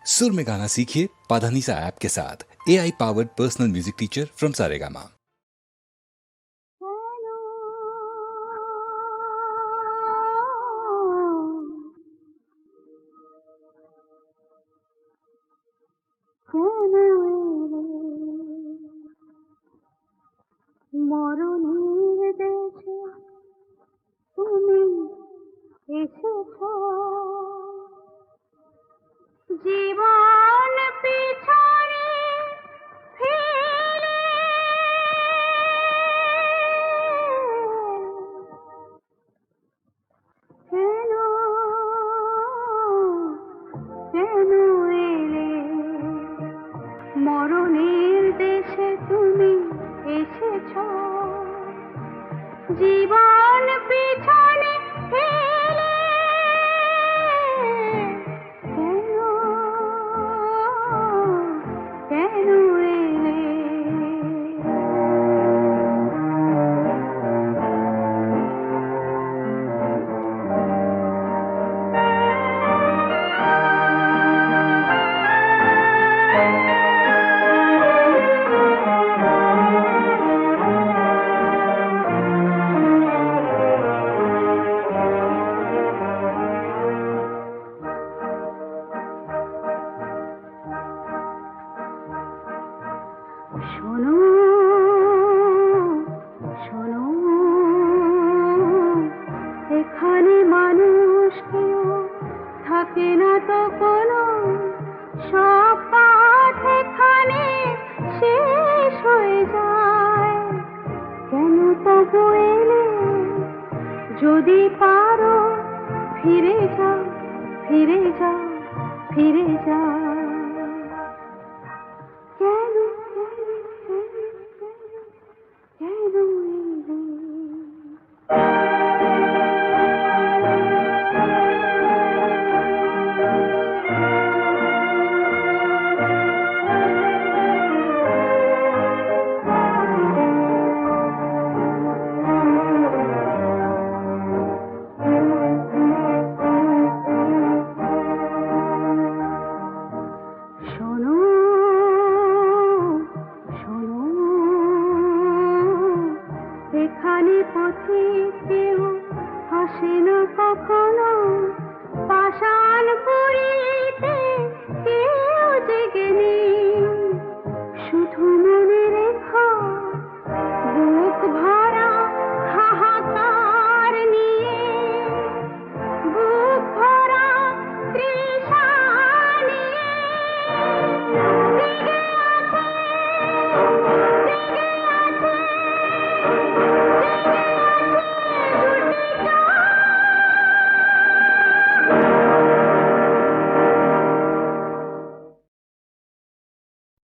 सुर में गाना सीखिए पाधानीसा ऐप के साथ। AI powered personal music teacher from Saregama. মরণের দেশে তুমি এসেছ, জীবন পিছনে ফেলে কেন কেন এলে? মরণের দেশে তুমি এসেছ, জীবন পিছনে ফেলে কেন কেন এলে? শোনো শোনো, এখানে মানুষ কেউ থাকে না তো কোনো, সব পাঠ এখানে শেষ হয়ে যায়। কেন তবু এলে? যদি পারো ফিরে যাও, ফিরে যাও, ফিরে যাও।